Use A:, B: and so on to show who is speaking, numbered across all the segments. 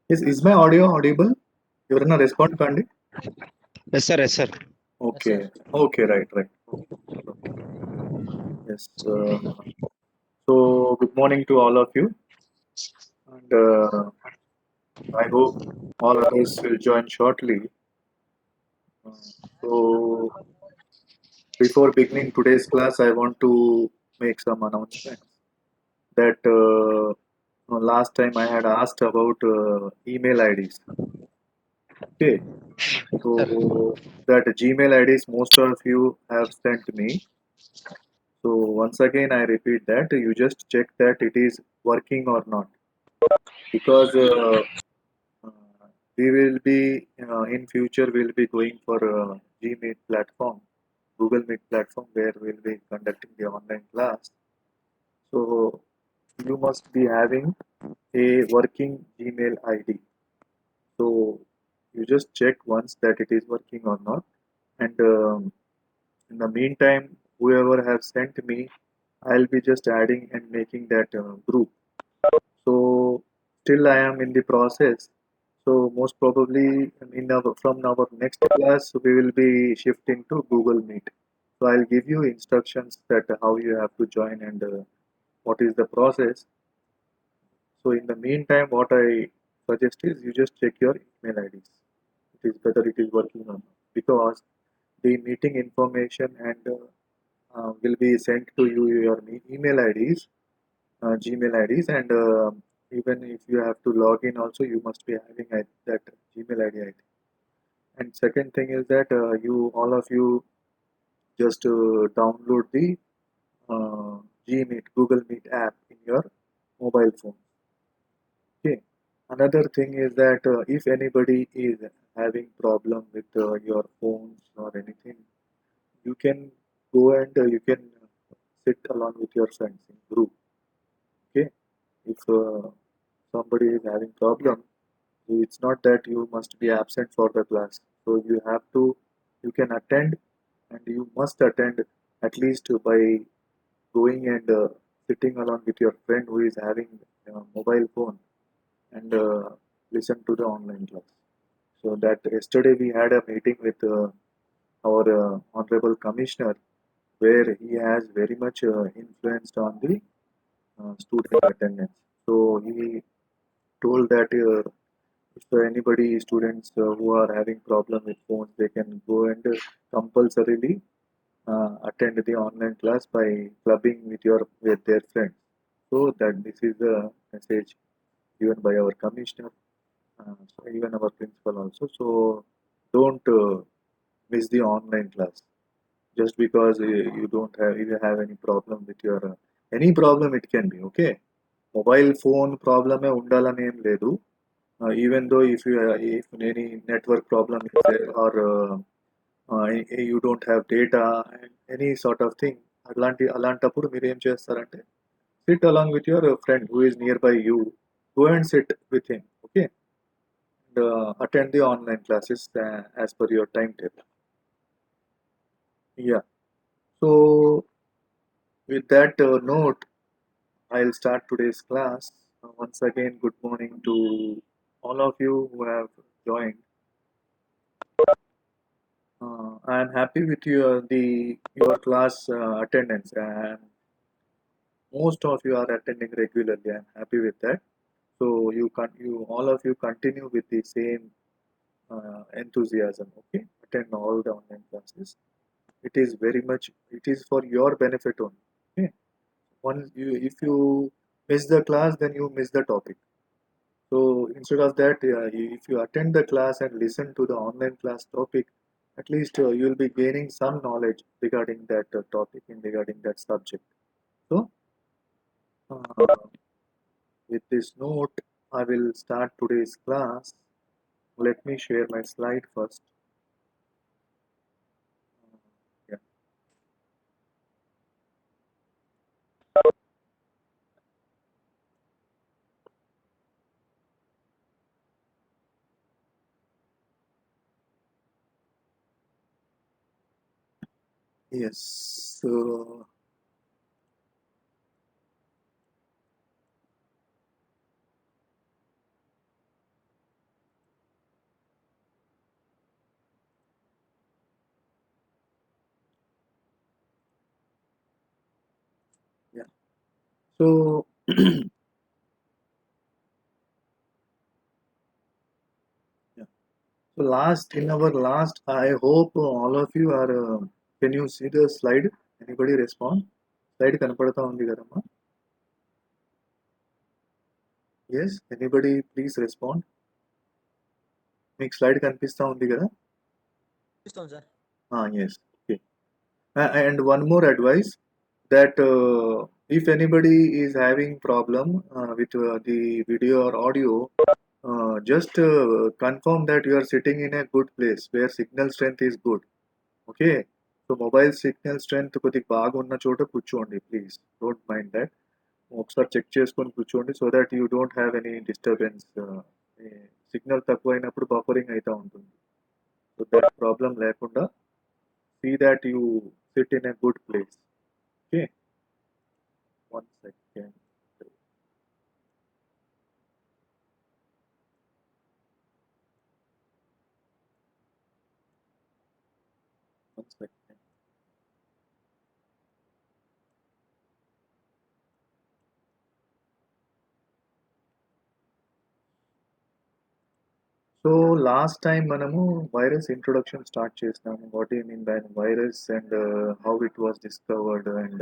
A: Is my audio audible? ఎవరైనా respond కండి.
B: Yes, sir. Yes, sir.
C: Yes, sir.
A: Okay, right. Yes. So good morning to all of you, and I hope all others will join shortly. Uh, so before beginning today's class, I want to make some announcements. That last time I had asked about email IDs. Okay, so that Gmail IDs most of you have sent me. So once again, I repeat that you just check that it is working or not, because we will be in future we'll be going for Gmeet platform, Google Meet platform, where we'll be conducting the online class. So you must be having a working Gmail ID. So you just check once that it is working or not, and in the meantime, whoever have sent me, I'll be just adding and making that group. So still I am in the process. So most probably from our next class we will be shifting to Google Meet. So I'll give you instructions that how you have to join and what is the process. So in the meantime, what I suggest is you just check your email IDs. It is whether it is working or not, because the meeting information and will be sent to you your email IDs, Gmail IDs, and even if you have to log in, also you must be having that Gmail ID. And second thing is that you all of you just download the uh, Gmeet, Google Meet app in your mobile phone. Okay. Another thing is that if anybody is having problem with your phones or anything, you can go and you can sit along with your friends in group. Okay. If somebody is having problem, it's not that you must be absent for the class. So you can attend, and you must attend at least by going and sitting along with your friend who is having mobile phone, and listen to the online class. So that yesterday we had a meeting with our honorable commissioner, where he has very much influenced on the student attendance. So he told that if anybody students who are having problem with phones, they can go and compulsorily attend the online class by clubbing with their friends. So that this is the message given by our commissioner, so even our principal also. So don't miss the online class just because you have any problem with your any problem it can be. Okay, mobile phone problem ఉండాలని ఏం లేదు. Even though if any network problem is there, or you don't have data and any sort of thing, అలాంటప్పుడు మీరు ఏం చేస్తారంటే sit along with your friend who is nearby you, go and sit with him. Okay, and attend the online classes as per your timetable. Yeah. So with that note, I'll start today's class. Once again, good morning to all of you who have joined. I am happy with your class attendance, and most of you are attending regularly. I am happy with that. So you all of you continue with the same enthusiasm. Okay, attend all the online classes. It is for your benefit only. Okay, if you miss the class, then you miss the topic. So instead of that, if you attend the class and listen to the online class topic, at least you will be gaining some knowledge regarding that topic and regarding that subject. So uh, with this note, I will start today's class. Let me share my slide first. Yeah. Yes. So So yeah. So in our last, I hope all of you are. Can you see the slide? Anybody respond? Slide కనపడతా ఉంది కదమ్మా? Yes. Anybody please respond? మీకు slide కనిపిస్తా ఉంది కదా?
C: చూస్తాం sir.
A: Yes. Okay. And one more advice that if anybody is having problem with the video or audio, just confirm that you are sitting in a good place where signal strength is good. Okay. So mobile signal strength కొద్దిగా బాగున్న చోట కూర్చోండి please. Don't mind that. ఒకసారి check చేసుకొని కూర్చోండి so that you don't have any disturbance. Signal తక్కువైనప్పుడు buffering అవుతూ ఉంటుంది. సో దట్ ప్రాబ్లం లేకుండా see that you sit in a good place. Okay. 1 second. One second. So last time మనము virus introduction start చేసినాము. What do you mean by virus and how it was discovered, and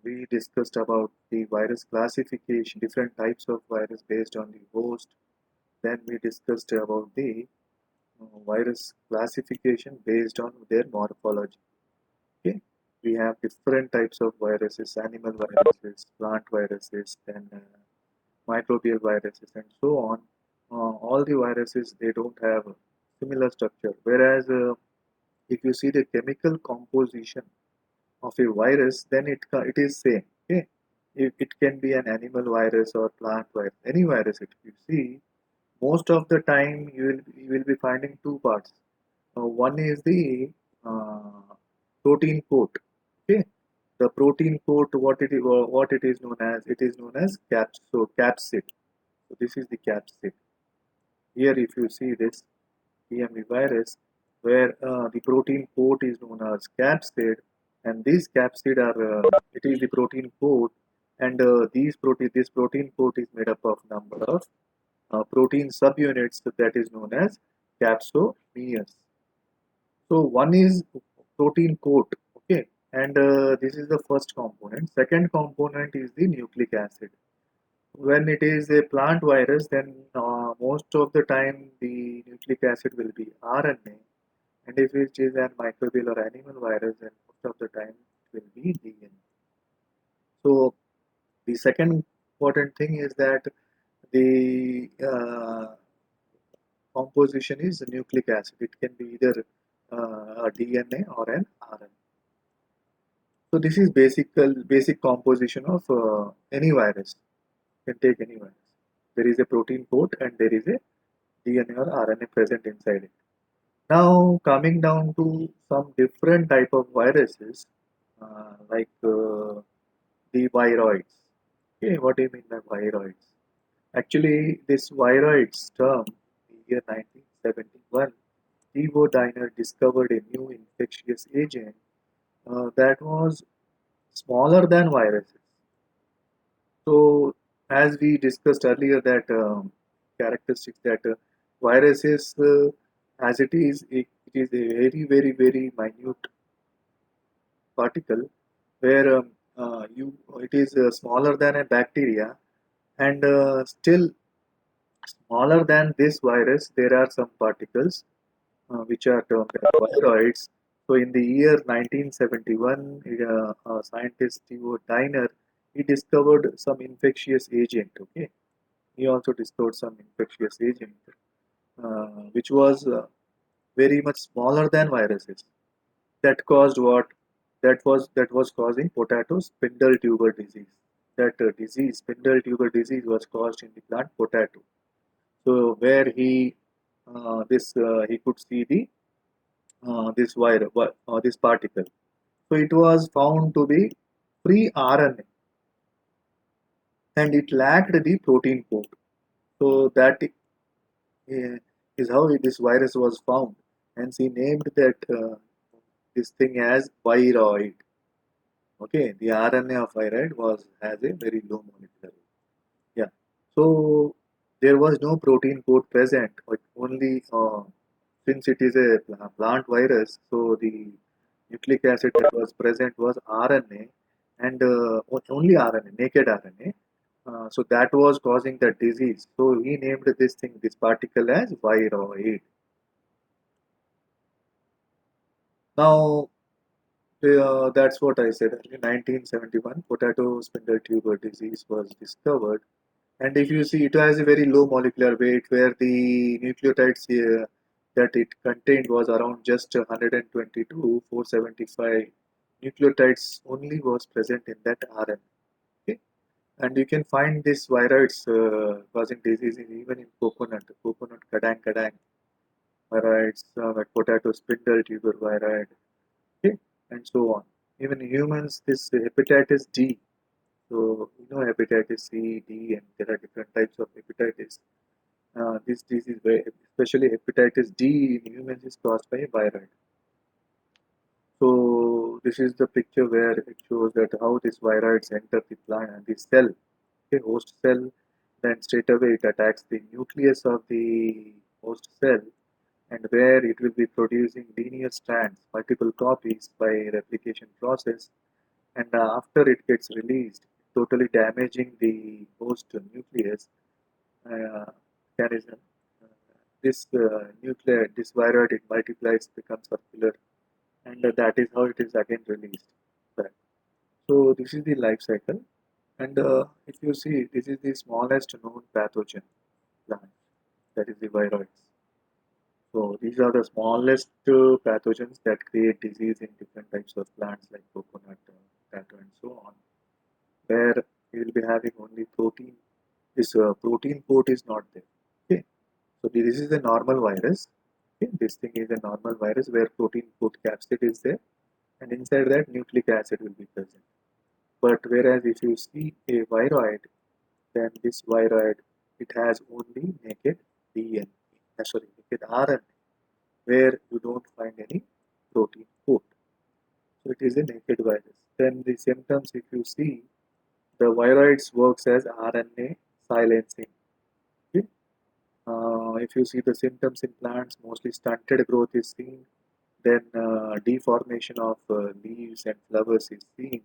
A: we discussed about the virus classification, different types of virus based on the host. Then we discussed about the virus classification based on their morphology. Okay. We have different types of viruses: animal viruses, plant viruses, then microbial viruses, and so on. All the viruses, they don't have a similar structure. Whereas if you see the chemical composition of a virus, then it is same. Okay. It can be an animal virus or plant virus, any virus. If you see, most of the time you will be finding two parts. One is the protein coat. Okay. The protein coat, what it is known as, it is known as capsid. So this is the capsid. Here if you see this TME virus, where the protein coat is known as capsid, and these capsid are it is the protein coat, and this protein coat is made up of number of protein subunits that is known as capsomeres. So one is protein coat, okay, and this is the first component. Second component is the nucleic acid. When it is a plant virus, then most of the time the nucleic acid will be RNA, and if it is a microbial or animal virus, then most of the time it will be DNA. So the second important thing is that the composition is nucleic acid. It can be either a DNA or an RNA. So this is basic composition of any virus. You can take any virus. There is a protein coat and there is a DNA or RNA present inside it. Now coming down to some different type of viruses, like the viroids. Okay, what do you mean by viroids? Actually, this viroids term in the year 1971, Theo Diner discovered a new infectious agent that was smaller than viruses. So, as we discussed earlier, that characteristics that viruses, as it is a very minute particle where it is smaller than a bacteria, and still smaller than this virus, there are some particles which are termed as viroids. So, in the year 1971, scientist Theo Diner, he discovered some infectious agent. Okay, he also discovered some infectious agent which was very much smaller than viruses. That caused what? That was causing potato spindle tuber disease. That disease, spindle tuber disease, was caused in the plant potato. So where he could see the this particle. So it was found to be free RNA, and it lacked the protein coat. So that is how this virus was found. Hence he named that this thing as viroid. Okay, the RNA of viroid has a very low molecular weight. Yeah. So there was no protein code present, but only since it is a plant virus, so the nucleic acid that was present was RNA and only RNA, naked RNA. So that was causing the disease. So he named this particle as viroid. Now that's what I said. In 1971, potato spindle tuber disease was discovered. And if you see, it has a very low molecular weight where the nucleotides that it contained was around just 122, 475 nucleotides only was present in that RNA. Okay? And you can find this viroids causing disease even in coconut kadang kadang viroids, like potato spindle tuber viroid, okay? And so on. Even in humans, this hepatitis D. So, you know, hepatitis C, D, and there are different types of hepatitis. This disease, especially hepatitis D in humans, is caused by a viroid. So this is the picture where it shows that how these viroids enter the plant and the cell, okay, host cell, then straight away it attacks the nucleus of the host cell, and where it will be producing linear strands, multiple copies by replication process, and after it gets released, totally damaging the host nucleus uh, mechanism. Uh, this viroid, it multiplies, becomes circular, and that is how it is again released back. So this is the life cycle, and if you see, this is the smallest known pathogen plant, that is the viroids. So these are the smallest pathogens that create disease in different types of plants like coconut, potato, and so on, where we will be having only protein. This protein coat is not there. Okay, so this is the normal virus. Okay, this thing is a normal virus where protein coat capsid is there, and inside that nucleic acid will be present. But whereas if you see a viroid, then this viroid, it has only naked DNA, naked RNA, where you don't find any protein coat. So it is a naked virus. Then the symptoms, if you see, the viroids works as RNA silencing. Okay? If you see the symptoms in plants, mostly stunted growth is seen. Then deformation of leaves and flowers is seen,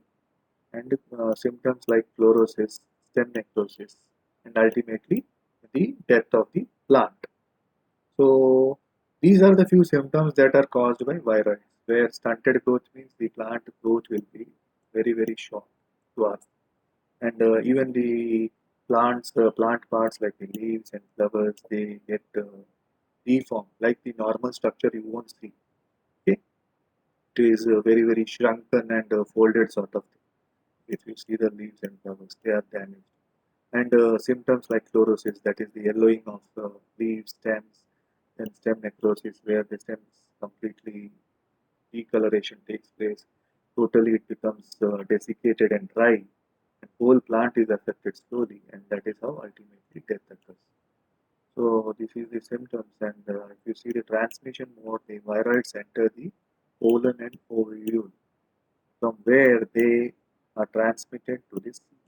A: and symptoms like chlorosis, stem necrosis, and ultimately the death of the plant. So these are the few symptoms that are caused by viruses, where stunted growth means the plant growth will be very short to us, and even the plant parts like the leaves and flowers, they get deformed like the normal structure you won't see. Okay, it is very shrunken and folded sort of thing. If you see the leaves and flowers, they are damaged. And symptoms like chlorosis, that is the yellowing of leaves, stems, and stem necrosis, where the stems completely decoloration takes place. Totally, it becomes desiccated and dry, and whole plant is affected slowly, and that is how ultimately death occurs. So this is the symptoms, and if you see the transmission mode, the viroids enter the pollen and ovule, from where they are transmitted to the seed.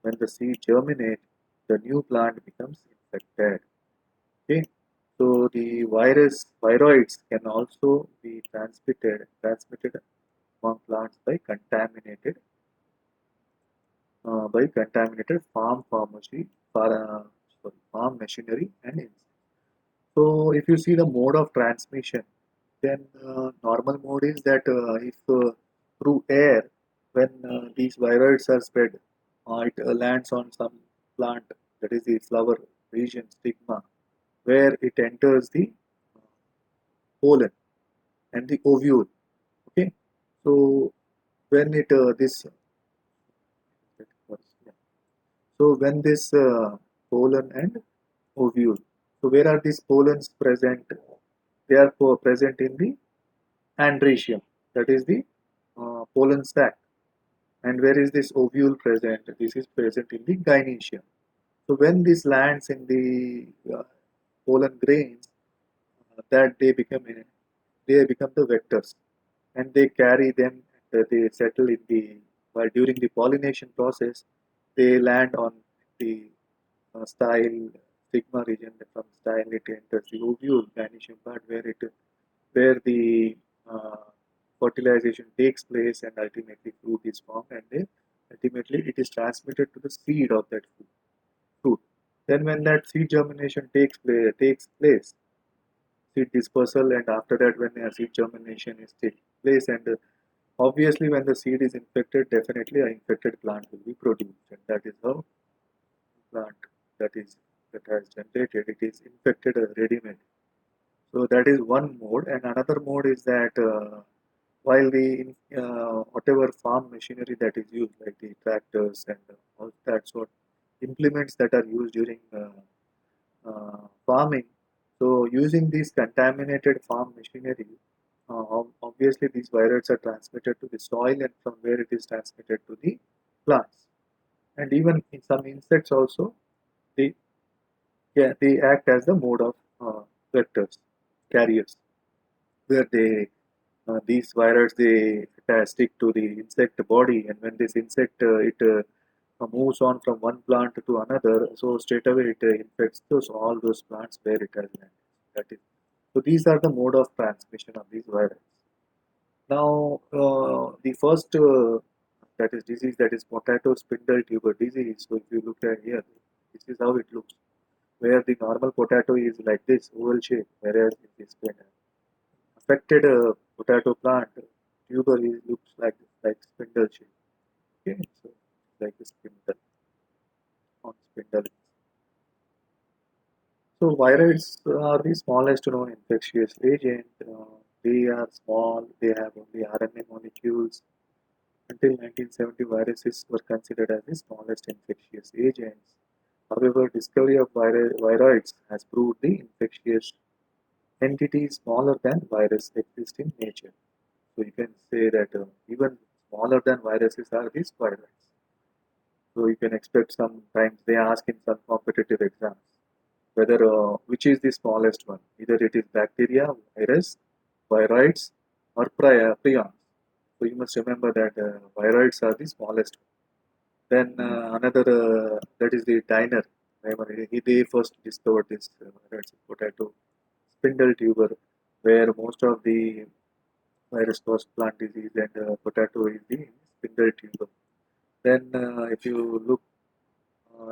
A: When the seed germinates, the new plant becomes infected. Okay, so the viroids can also be transmitted among plants by contaminated farm machinery and insects. So if you see the mode of transmission, then normal mode is that if through air, when these viroids are spread, it lands on some plant, that is the flower region stigma, where it enters the uh, pollen and the ovule. Okay, so when it this yeah. So when this pollen and ovule, so where are these pollens present? They are present in the androecium, that is the pollen sac. And where is this ovule present? This is present in the gynoecium. So when this lands in the pollen grains, that they become the vectors, and they carry them. They settle in the while during the pollination process, they land on the style stigma region. From style, it enters the ovule vanishing part where the uh, fertilization takes place and ultimately fruit is formed, and then ultimately it is transmitted to the seed of that fruit. Then when that seed germination takes place, seed dispersal, and after that when a seed germination is taking place, and obviously when the seed is infected, definitely an infected plant will be produced, and that is how plant that has generated it is infected ready-made. So that is one mode, and another mode is that while the whatever farm machinery that is used, like the tractors and all that sort implements that are used during farming, so using these contaminated farm machinery, obviously these viruses are transmitted to the soil, and from where it is transmitted to the plants, and even in some insects also, they they act as the mode of vectors carriers, where these viruses they stick to the insect body, and when this insect it moves on from one plant to another, so straight away it infects all those plants where it has landed. That is, so these are the mode of transmission of these viruses. Now, the first that is disease, that is potato spindle tuber disease. So if you look at here, this is how it looks. Where the normal potato is like this oval shape, whereas in this affected potato plant tuber is looks like spindle shape. Okay, so like a spindle on spindle. So viruses are the smallest known infectious agent. They are small. They have only RNA molecules. Until 1970, viruses were considered as the smallest infectious agents. However, discovery of viroids has proved the infectious entities smaller than virus exist in nature. So you can say that even smaller than viruses are these viroids. So you can expect sometimes they ask in some competitive exams whether which is the smallest one. Either it is bacteria, virus, viroids, or prions. So you must remember that viroids are the smallest. Then another that is the diner. They first discovered this potato spindle tuber, where most of the virus caused plant disease, and potato is the spindle tuber. Then if you look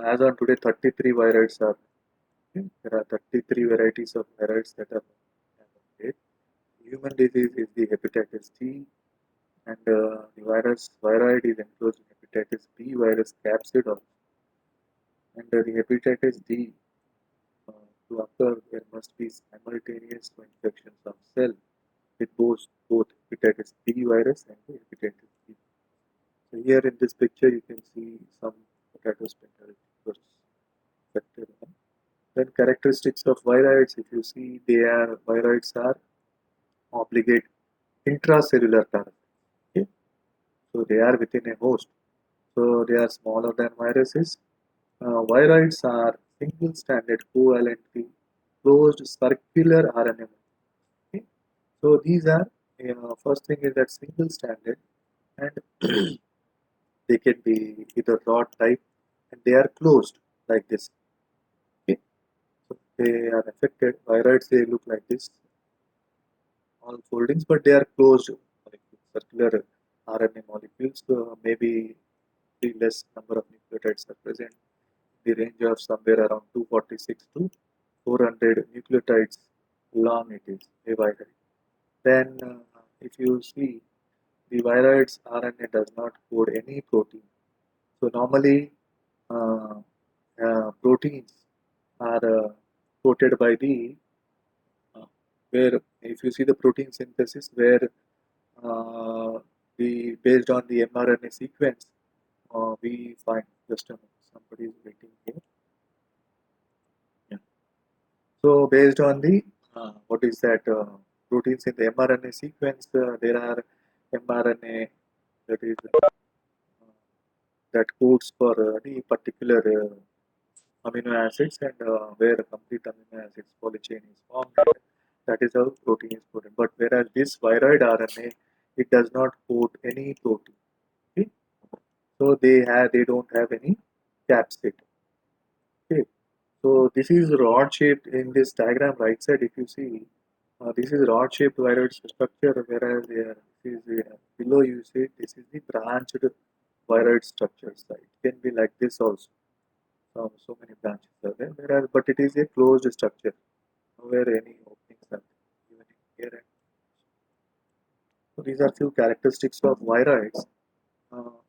A: as on today, 33 viroids are there are 33 varieties of viroids that are made. Human disease is the hepatitis C, and the viroid is enclosed in hepatitis B virus capsid also. And the hepatitis D to occur, there must be simultaneous infections of cell with both hepatitis B virus and the hepatitis B. So here in this picture, you can see some potato spindle affected. Then characteristics of viroids, if you see, viroids are obligate intracellular parasites. Okay? So they are within a host. So they are smaller than viruses. Viroids are single-stranded covalently closed circular RNA. Okay? So these are first thing is that single-stranded, and they can be either rod type, and they are closed like this. Okay? So they are affected. Viroids they look like this, all foldings, but they are closed molecules, circular RNA molecules. So maybe the less number of nucleotides are present in the range of somewhere around 246 to 400 nucleotides long it is a viroid. Then if you see the viroid's RNA does not code any protein. So normally uh, proteins are coded by the where if you see the protein synthesis where uh, the based on the mRNA sequence we find just a minute, somebody is waiting here. Yeah. So based on the what is that proteins in the mRNA sequence, there are mRNA that is that codes for the particular amino acids, and where a complete amino acids polychain is formed. That is how protein is coded. But whereas this viroid RNA, it does not code any protein. Okay? So they don't have any capsid. Okay. So this is rod shaped in this diagram right side. If you see, this is rod shaped viroid structure, whereas this is below you see this is the branched viroid structure. So it can be like this also. So many branches are there, whereas but it is a closed structure. Nowhere any openings are there, even in here. So these are few characteristics of viroids.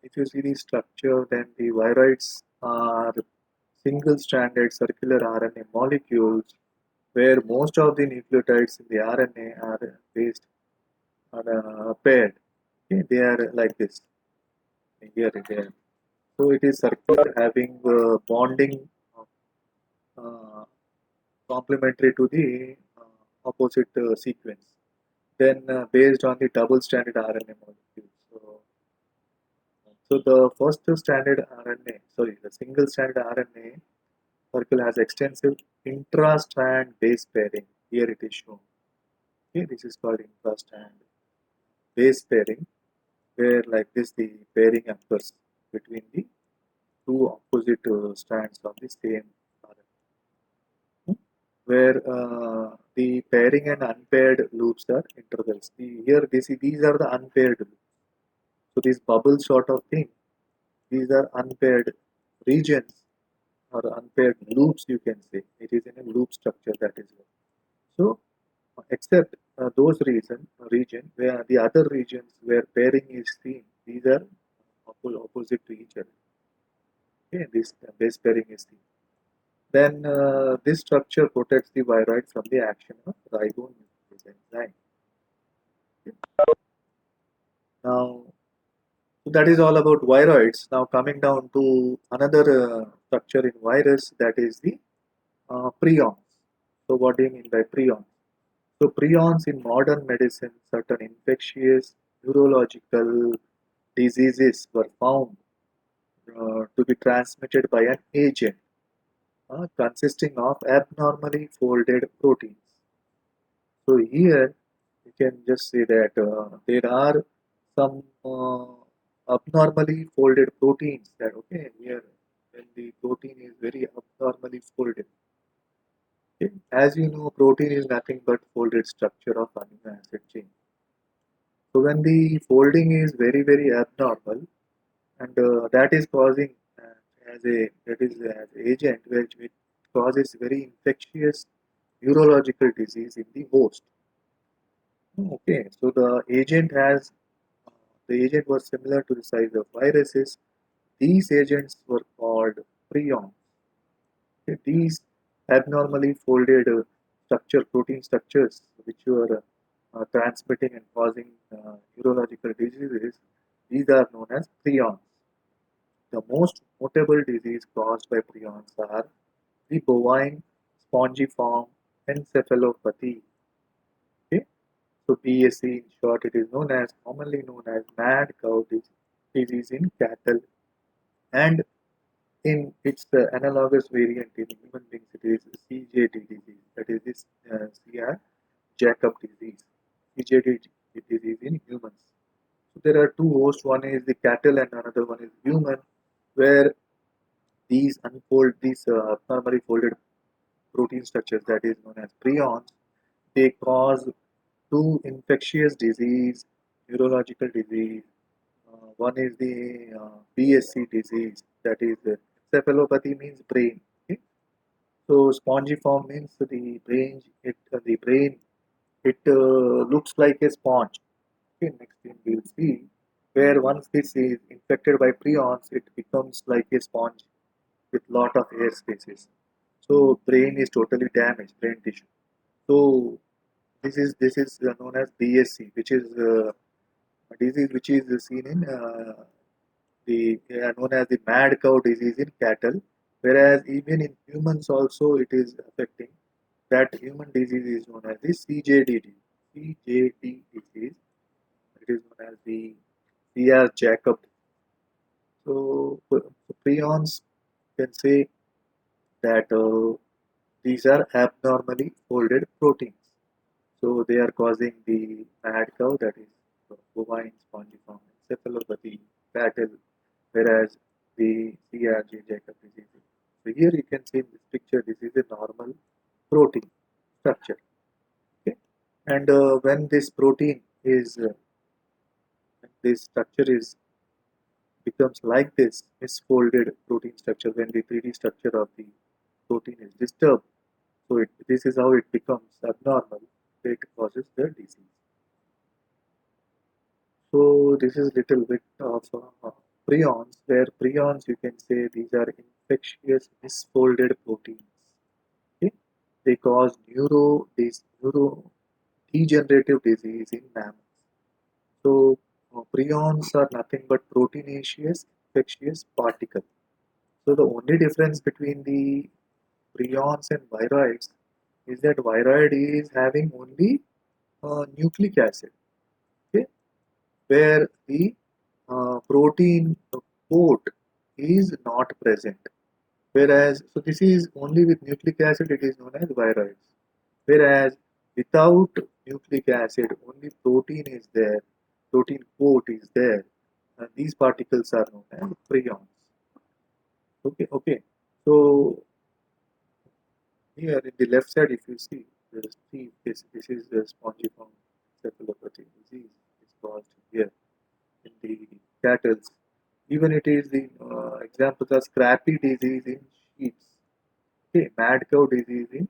A: If you see the structure, then the viroids are single-stranded circular RNA molecules where most of the nucleotides in the RNA are based on paired. Okay, they are like this here and there. So it is circular, having bonding uh, complementary to the opposite sequence. Then based on the double-stranded RNA molecules. So the first stranded RNA, sorry, the single-stranded RNA circle has extensive intra-strand base pairing. Here it is shown. Okay, this is called intra-strand base pairing, where like this the pairing occurs between the two opposite strands of the same RNA, where the pairing and unpaired loops are intervals. Here these are the unpaired loops. So these bubble sort of thing, these are unpaired regions or unpaired loops, you can say. It is in a loop structure, that is what. So except those region where the other regions where pairing is seen, these are opposite to each other. Okay, this base pairing is seen. Then this structure protects the viroid from the action of ribonuclease enzyme. Okay. Now, so that is all about viroids. Now coming down to another structure in virus, that is the prions. So what do you mean by prions? So prions in modern medicine, certain infectious neurological diseases were found to be transmitted by an agent consisting of abnormally folded proteins. So here you can just say that there are some abnormally folded proteins that okay here when the protein is very abnormally folded. Okay. As you know, protein is nothing but folded structure of amino acid chain. So when the folding is very abnormal, and that is causing as a that is as agent which causes very infectious neurological disease in the host. Okay, so the agent was similar to the size of viruses. These agents were called prions. Okay, these abnormally folded protein structures, which were transmitting and causing neurological diseases, these are known as prions. The most notable disease caused by prions are the bovine spongiform encephalopathy. Okay? So BSE in short, it is commonly known as mad cow disease in cattle, and in its analogous variant in human beings, it is CJD disease. That is this CR Jacob disease. CJD disease in humans. So there are two hosts. One is the cattle, and another one is human, where these abnormally folded protein structures, that is known as prions, they cause two infectious disease, neurological disease. One is the BSC disease, that is encephalopathy means brain. Okay? So spongiform means the brain it looks like a sponge. Okay, next thing we'll see where once this is infected by prions, it becomes like a sponge with lot of air spaces. So brain is totally damaged, brain tissue. So this is known as BSC, which is a disease which is seen in the known as the mad cow disease in cattle, whereas even in humans also it is affecting. That human disease is known as the CJD. CJD disease. It is known as the CR Jacob. So prions can say that these are abnormally folded proteins. So they are causing the mad cow, that is bovine spongiform encephalopathy, cattle, whereas can see in this picture, this is a normal protein structure. Okay, and when this protein is when this structure is becomes like this misfolded protein structure, when the 3D structure of the protein is disturbed, so this is how it becomes abnormal. It causes the disease. So this is little bit of prions, where prions you can say these are infectious misfolded proteins. Okay? They cause neuro degenerative disease in mammals. So prions are nothing but proteinaceous infectious particles. So the only difference between the prions and viroids is that viroid is having only nucleic acid, okay, where the protein coat is not present. Whereas, so this is only with nucleic acid, it is known as viroids. Whereas without nucleic acid, only protein is there, protein coat is there. And these particles are known as prions. Okay, okay. So here in the left side, if you see, this is the spongiform encephalopathy disease. It's caused here in the cattle. Even it is the examples are scrappy disease in sheep. Okay, mad cow disease in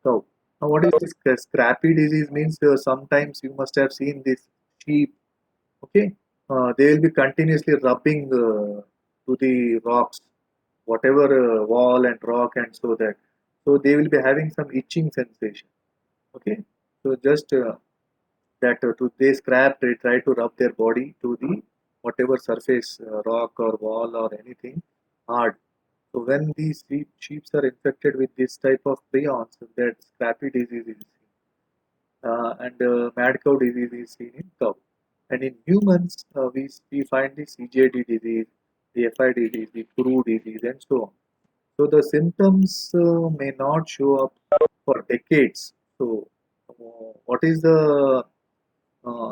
A: cow. Now, what is this scrappy disease means? Sometimes you must have seen this sheep. Okay, they will be continuously rubbing to the rocks, whatever wall and rock, and so that. So they will be having some itching sensation. Okay, so just that to they scrap, they try to rub their body to the whatever surface, rock or wall or anything hard. So when these sheep are infected with this type of prions, that scrappy disease is seen, and mad cow disease is seen in cow. And in humans, we find the CJD disease, the FI disease, the Kuru disease, and so on. So the symptoms may not show up for decades. So, what is the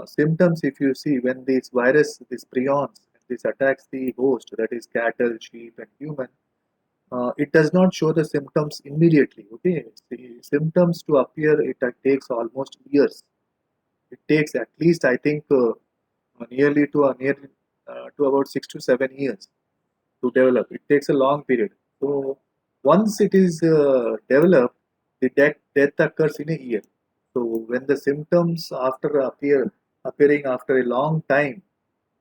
A: symptoms if you see when this virus, this prions, this attacks the host, that is cattle, sheep, and human? It does not show the symptoms immediately. Okay, the symptoms to appear it takes almost years. It takes at least I think nearly to about 6 to 7 years to develop. It takes a long period. So once it is developed, the death occurs in a year. So when the symptoms appearing after a long time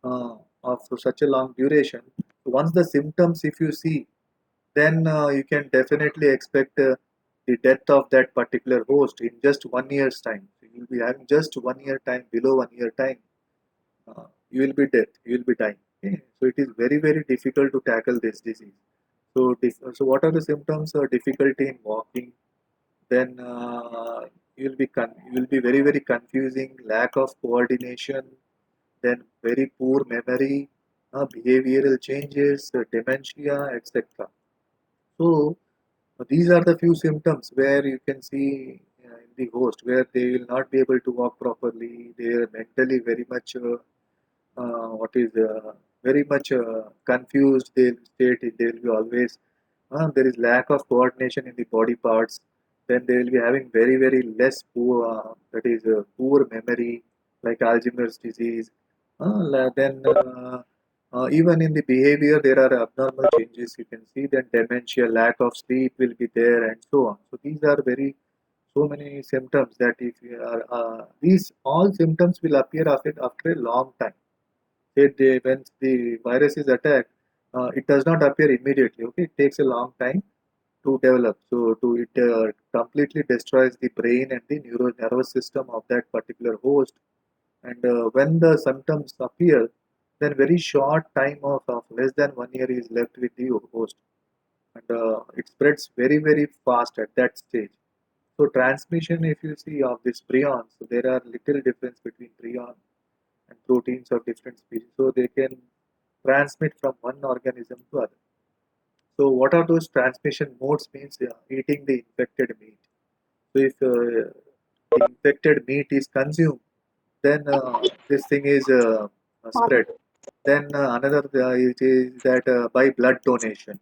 A: of such a long duration, once the symptoms if you see, then you can definitely expect the death of that particular host in just 1 year's time. So you'll be having just 1 year time, below 1 year time, you will be dead, you will be dying. Okay? So it is very, very difficult to tackle this disease. So, so what are the symptoms? Difficulty in walking. Then you will be very, very confusing. Lack of coordination. Then very poor memory, behavioral changes, dementia, etc. So these are the few symptoms where you can see in the host where they will not be able to walk properly. They are mentally very much what is very much confused. They will be always there is lack of coordination in the body parts. Then they will be having very very less poor that is poor memory like Alzheimer's disease. Then even in the behavior there are abnormal changes you can see. Then dementia, lack of sleep will be there, and so on. So these are very so many symptoms that if you are these all symptoms will appear after a long time. When the virus is attacked, it does not appear immediately. Okay, it takes a long time to develop. So to it completely destroys the brain and the nervous system of that particular host. And when the symptoms appear, then very short time of less than 1 year is left with the host, and it spreads very very fast at that stage. So transmission, if you see of this prions, so there are little difference between prion and proteins of different species. So they can transmit from one organism to other. So what are those transmission modes? Means eating the infected meat. So if the infected meat is consumed, then this thing is spread. Then another it is that by blood donation.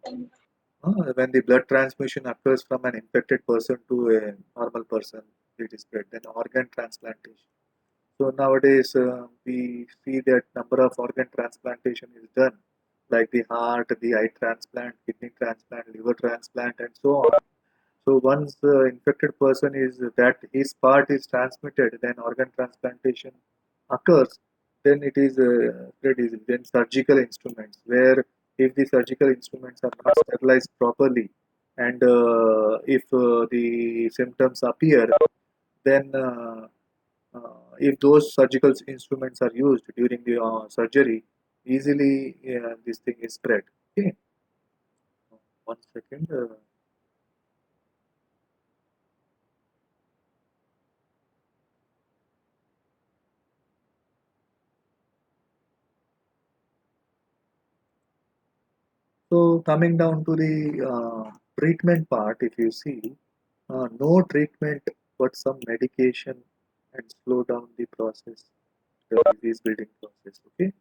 A: When the blood transfusion occurs from an infected person to a normal person, it is spread. Then organ transplantation. So nowadays we see that number of organ transplantation is done, like the heart, the eye transplant, kidney transplant, liver transplant, and so on. So once the infected person is that his part is transmitted, then organ transplantation occurs. Then it is spread easily. Then surgical instruments, where if the surgical instruments are not sterilized properly, and if the symptoms appear, then if those surgical instruments are used during the surgery, easily this thing is spread. Okay, 1 second. So coming down to the treatment part, if you see, no treatment but some medication and slow down the process, the disease building process. Okay.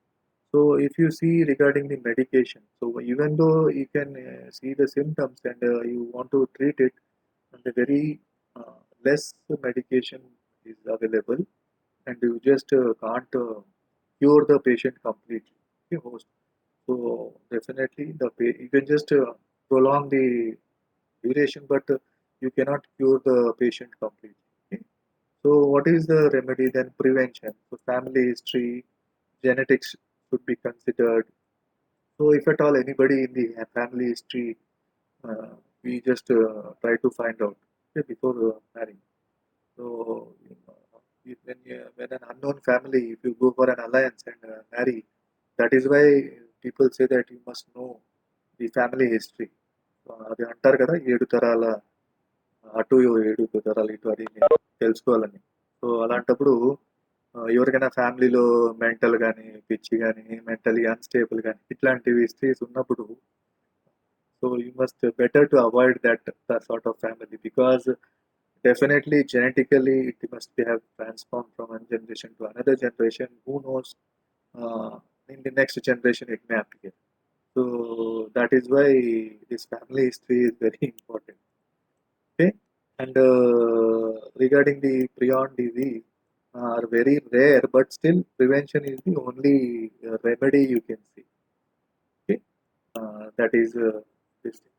A: So if you see regarding the medication, so even though you can see the symptoms and you want to treat it, and the very less medication is available, and you just can't cure the patient completely. Okay, most. So definitely you can just prolong the duration, but you cannot cure the patient completely. Okay? So what is the remedy then? Prevention. So family history, genetics should be considered. So if at all anybody in the family history, uh, we just try to find out, okay, before marrying. So when an unknown family, if you go for an alliance and marry, that is why people say that you must know the family history. అది అంటారు కదా 7 తరాల అటు 7 తరాలు ఇటు అని తెలుసుకోవాలని. So అలాంటప్పుడు ఎవరికైనా ఫ్యామిలీలో మెంటల్ కానీ పిచ్చి కానీ మెంటలీ అన్స్టేబుల్ కానీ ఇట్లాంటివి హిస్టరీస్ ఉన్నప్పుడు so you must better to avoid that sort of family because definitely genetically it must be have transformed from one generation to another generation. Who knows? In the next generation it may appear. So that is why this family history is very important. Okay, and regarding the prion disease are very rare, but still prevention is the only remedy you can see. Okay, that is this thing.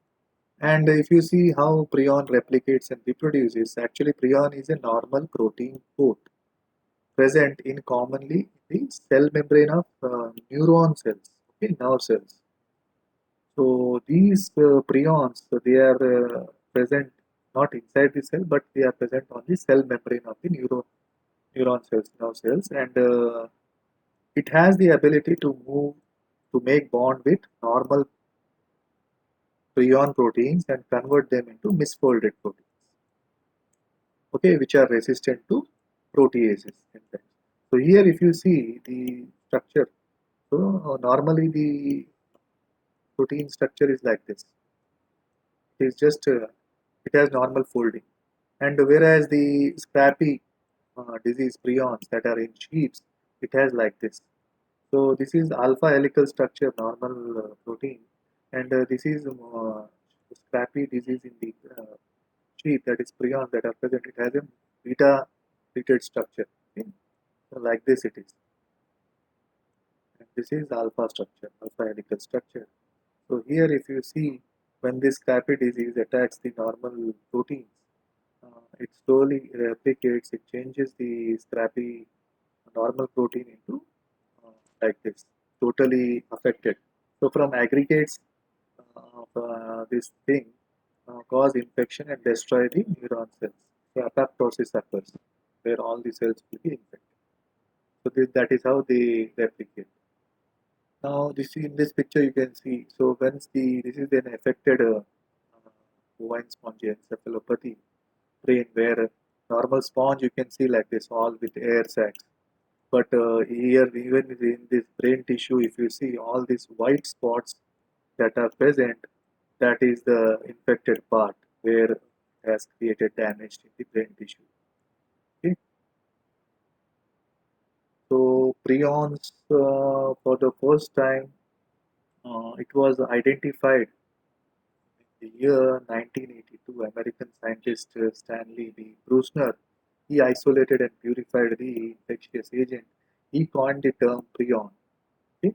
A: And if you see how prion replicates and reproduces, actually prion is a normal protein coat present in commonly the cell membrane of neuron cells, okay, nerve cells. So these prions, so they are present not inside the cell, but they are present on the cell membrane of the neuron cells, nerve cells, and it has the ability to move to make bond with normal prion proteins and convert them into misfolded proteins, okay, which are resistant to proteases enzymes. So here if you see the structure, so normally the protein structure is like this. It is just it has normal folding, and whereas the scrappy disease prions that are in sheets, it has like this. So this is alpha helical structure normal protein, and this is scrappy disease in the sheet, that is prions that are present. It has a beta treated structure. Okay? So like this it is. And this is alpha structure, alpha helical structure. So here if you see when this scrappy disease attacks the normal proteins, it slowly replicates, it changes the scrappy normal protein into like this, totally affected. So from aggregates of this thing cause infection and destroy the neuron cells. So apoptosis occurs, where all the cells will be infected. So that is how they replicate. Now this in this picture you can see. So once this is an affected bovine spongy encephalopathy brain, where normal sponge you can see like this, all with air sacs. But here even in this brain tissue, if you see all these white spots that are present, that is the infected part where it has created damage in the brain tissue. Okay? So prions for the first time it was identified the year 1982, American scientist Stanley B. Brusner, he isolated and purified the infectious agent. He coined the term prion, okay,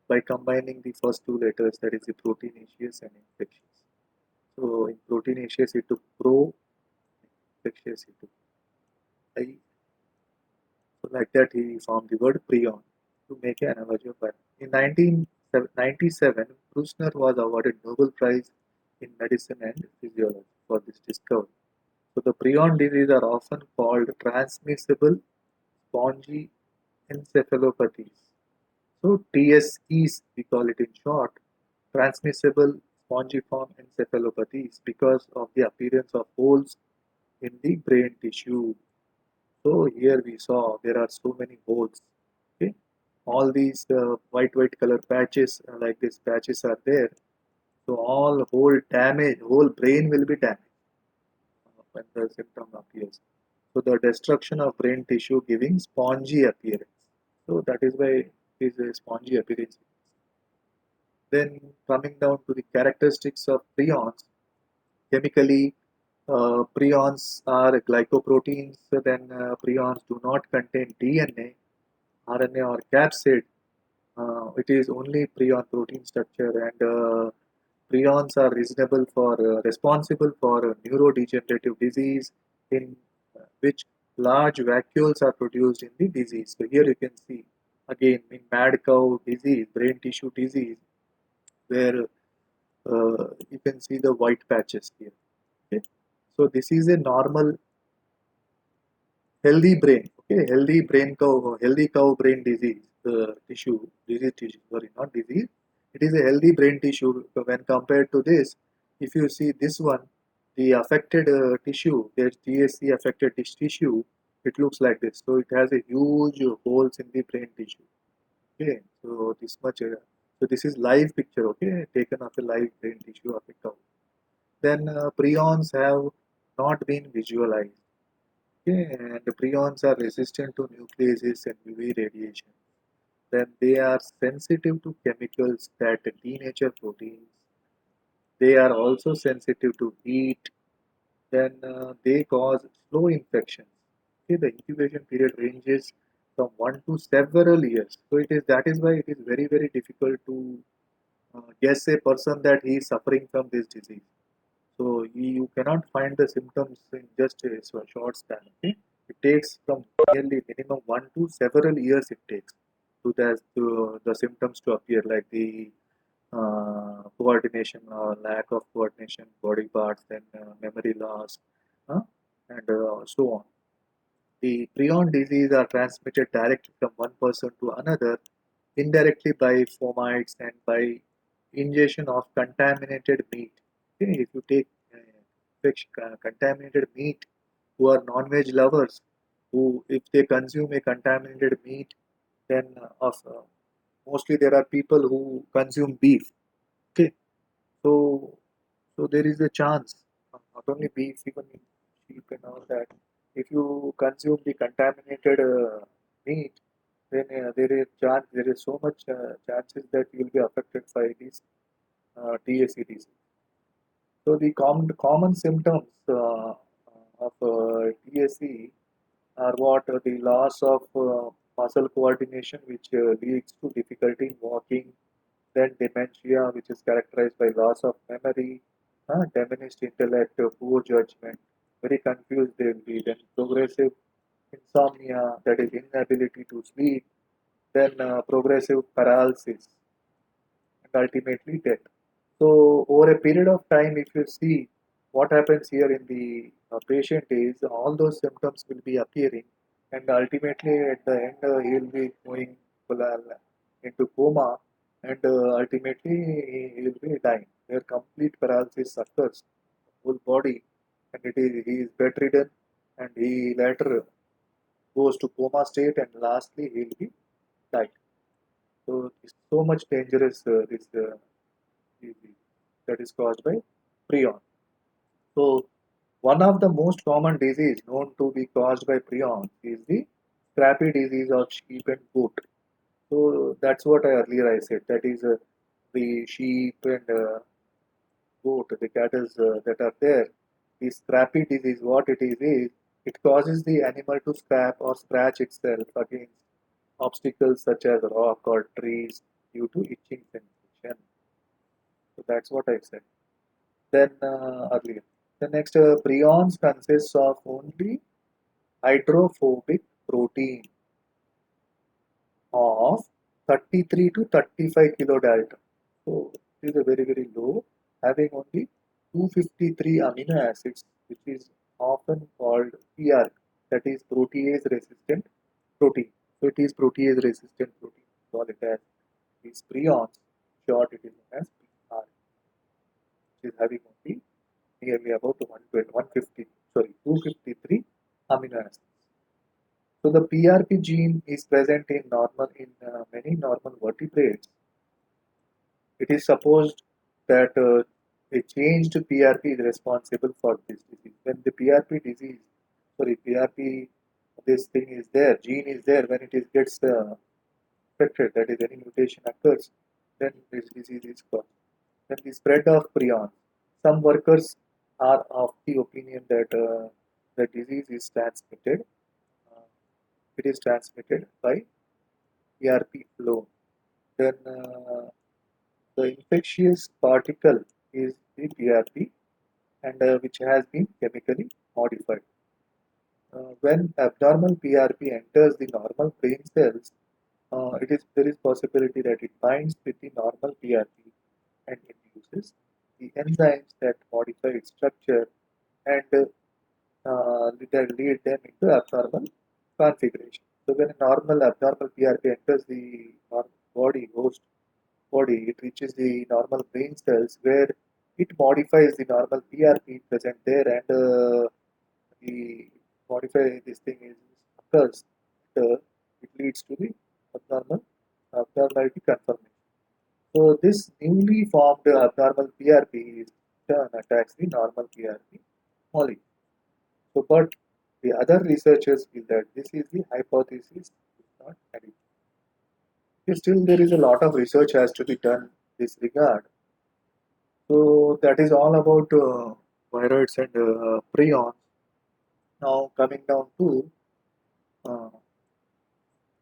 A: by combining the first two letters, that is the proteinaceous and infectious. So in proteinaceous, he took pro, infectious, he took I. So like that, he formed the word prion to make an analogy of that. In 1997, Brusner was awarded Nobel Prize in Medicine and Physiology for this discovery. So the prion diseases are often called transmissible spongy encephalopathies. So TSEs, we call it in short, transmissible spongiform encephalopathies because of the appearance of holes in the brain tissue. So here we saw there are so many holes. Okay, all these white color patches like these patches are there. So all whole damage, whole brain will be damaged when the symptom appears. So the destruction of brain tissue giving spongy appearance. So that is why it is a spongy appearance. Then coming down to the characteristics of prions, chemically, prions are glycoproteins. Then prions do not contain DNA, RNA, or capsid. It is only prion protein structure, and prions are responsible for neurodegenerative disease in which large vacuoles are produced in the disease. So here you can see again in mad cow disease, brain tissue disease, where you can see the white patches here. Okay, so this is a normal healthy brain. Okay, healthy cow brain disease tissue. Sorry, not disease. It is a healthy brain tissue. When compared to this, if you see this one, the affected tissue, the TSC affected tissue, it looks like this. So it has a huge holes in the brain tissue. Okay, so this much. So this is live picture. Okay, taken of a live brain tissue of a cow. Then prions have not been visualized. Okay, and the prions are resistant to nucleases and UV radiation. Then they are sensitive to chemicals that denature proteins. They are also sensitive to heat. Then they cause slow infections. Okay, the incubation period ranges from 1 to several years. So it is that is why it is very difficult to guess a person that he is suffering from this disease. So you cannot find the symptoms in just a short span. Okay? It takes from nearly minimum 1 to several years. It takes to the symptoms to appear, like the coordination or lack of coordination, body parts, then memory loss, uh, and so on. The prion disease are transmitted directly from one person to another, indirectly by fomites and by ingestion of contaminated meat. Okay, if you take contaminated meat, who are non-veg lovers, who if they consume a contaminated meat, then mostly there are people who consume beef. Okay, so there is a chance, not only beef, even sheep and all that. If you consume the contaminated meat, then there is so much chances that you will be affected by these TACDs. So the common symptoms of TSC are what the loss of muscle coordination, which leads to difficulty in walking, then dementia, which is characterized by loss of memory, diminished intellect, poor judgment, very confused they will be, then progressive insomnia, that is inability to sleep, then progressive paralysis, and ultimately death. So over a period of time, if you see what happens here in the patient is all those symptoms will be appearing, and ultimately at the end he will be going into coma, and ultimately he will be dying. Where complete paralysis occurs, whole body, and he is bedridden, and he later goes to coma state, and lastly he will be died. So it's so much dangerous this disease that is caused by prion. So one of the most common disease known to be caused by prions is the scrappy disease of sheep and goat. So that's what I earlier I said. That is the sheep and goat, the cattle that are there, the scrappy disease, what it is it causes the animal to scrap or scratch itself against obstacles such as rock or trees due to itching sensation. So that's what I said. Then earlier. The next prions consists of only hydrophobic protein of 33 to 35 kilodalton. So it is a very low, having only 253 amino acids, which is often called PR, that is protease resistant protein. So it is protease resistant protein. Call it as these prions. Short, it is known as PR, which is having only nearly about 253 amino acids. So the PRP gene is present in many normal vertebrates. It is supposed that a changed PRP is responsible for this disease. When the PRP, this thing is there, gene is there, when it is gets affected, that is any mutation occurs, then this disease is caused. Then the spread of prions. Some workers are of the opinion that the disease is transmitted. Uh, it is transmitted by PRP flow. Then the infectious particle is the PRP and which has been chemically modified. When abnormal PRP enters the normal brain cells, there is possibility that it binds with the normal PRP and induces the enzymes that modify its structure and that lead them into abnormal configuration. So when a normal abnormal PRP enters the body host body, it reaches the normal brain cells where it modifies the normal PRP present there and the modify this thing is occurs. Uh, it leads to the abnormality confirmation. So this newly formed abnormal PRP is turn attacks the normal PRP molecule. So, but the other researchers feel that this is the hypothesis, is not adequate. Still, there is a lot of research has to be done in this regard. So that is all about viroids and prions. Now coming down to uh,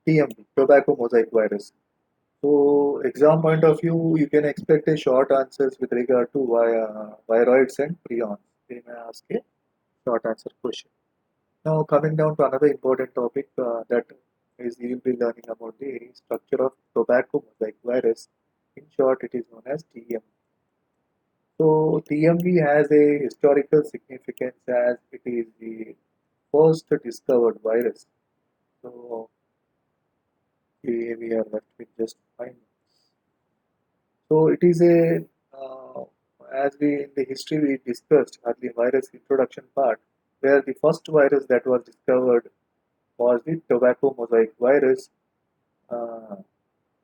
A: TMV, tobacco mosaic virus. So exam point of view, you can expect a short answers with regard to viroids and prions. They may ask a short answer question. Now coming down to another important topic that is you will be learning about the structure of tobacco mosaic virus. In short, it is known as TMV. So TMV has a historical significance as it is the first discovered virus. So we are left with just 5 minutes. So it is as we in the history we discussed at the virus introduction part, where the first virus that was discovered was the tobacco mosaic virus uh,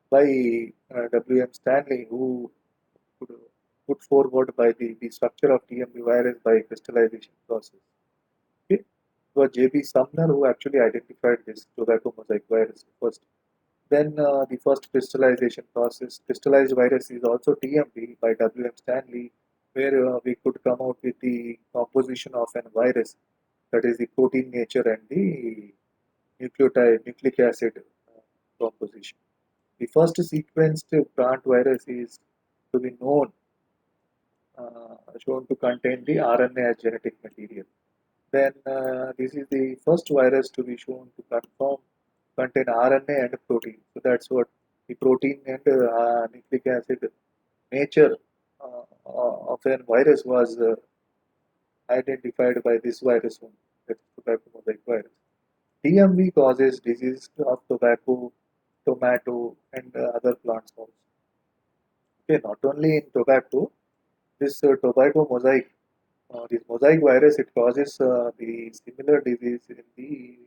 A: by W.M. Stanley, who could put forward by the structure of TMV virus by crystallization process. Okay? It was J.B. Sumner who actually identified this tobacco mosaic virus first. Then the first crystallization process, crystallized virus is also TMV by W.M. Stanley, where we could come out with the composition of an virus, that is the protein nature and the nucleic acid composition. The first sequenced plant virus is to be shown to contain the RNA as genetic material. Then this is the first virus to be shown to contain RNA and protein. So that's what the protein and nucleic acid nature of a virus was identified by this virus only, that's tobacco mosaic virus. TMV causes disease of tobacco, tomato, and other plants also. Okay, not only in tobacco, this this mosaic virus, it causes the similar disease in the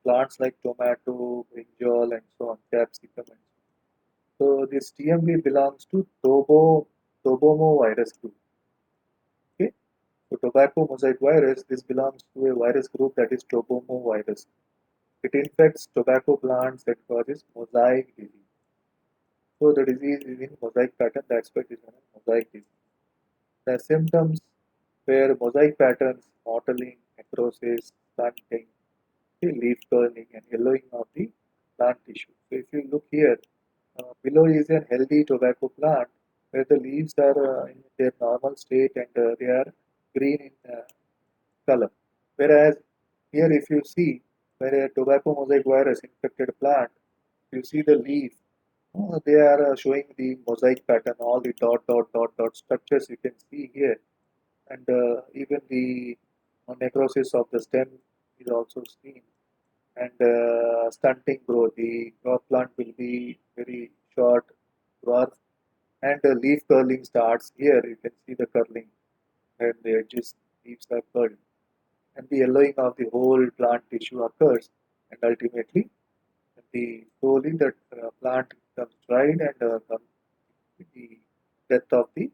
A: plants like tomato, brinjal, and so on, capsicum. And so. So this TMV belongs to Tobomo virus group. Okay, so tobacco mosaic virus, this belongs to a virus group that is Tobomo virus. It infects tobacco plants that causes mosaic disease. So the disease is in mosaic pattern. That's why it is known as mosaic disease. The symptoms were mosaic patterns, mottling, necrosis, stunting, leaf curling, and yellowing of the plant tissue. So if you look here, below is a healthy tobacco plant where the leaves are in their normal state and they are green in color. Whereas here, if you see where a tobacco mosaic virus infected plant, you see the leaf, they are showing the mosaic pattern, all the dot structures you can see here, and even the necrosis of the stem is also seen, and stunting growth. The crop plant will be very short, dwarf, and the leaf curling starts here. You can see the curling, and the edges leaves are curled, and the yellowing of the whole plant tissue occurs, and ultimately the slowly that plant becomes dried and comes the death of the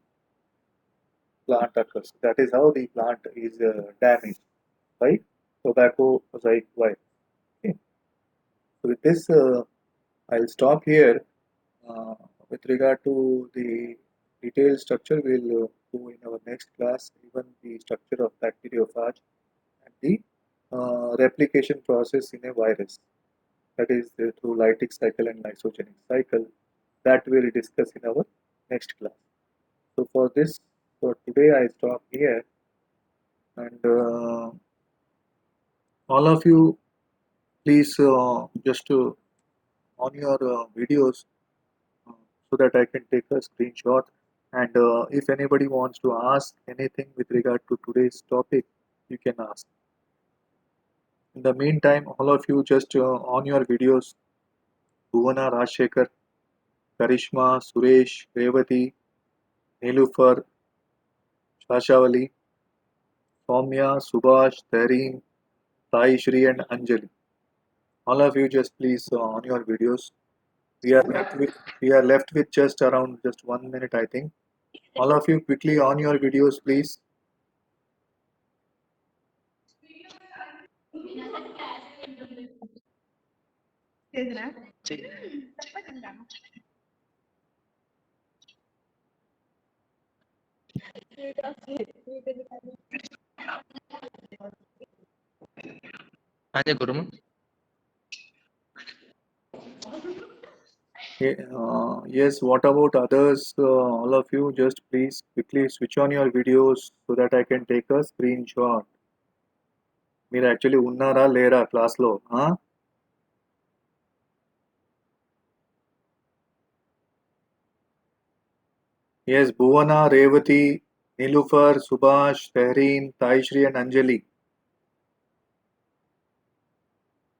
A: plant occurs. That is how the plant is damaged by tobacco mosaic virus. Okay. So with this, I'll stop here. Uh, with regard to the detailed structure, we'll go in our next class, even the structure of bacteriophage and the replication process in a virus. That is through lytic cycle and lysogenic cycle. That we'll discuss in our next class. So for this, for today, I stop here, and all of you, please just on your videos so that I can take a screenshot. And if anybody wants to ask anything with regard to today's topic, you can ask. In the meantime, all of you just on your videos, Bhuvana, Rajshekhar, Karishma, Suresh, Revati, Nilufar, Shashavali, Soumya, Subhash, Tareen, Sai Shri, and Anjali. All of you just please on your videos. We are left with just around just 1 minute, I think. All of you quickly on your videos, please.
B: అదే గురుము
A: Yes, what about others? All of you just please quickly switch on your videos so that I can take a screenshot. మీరు actually ఉన్నారా లేరా క్లాస్లో? Yes, Bhuvana, Revati, Nilufar, Subhash, Tehreen, Taishri, and Anjali.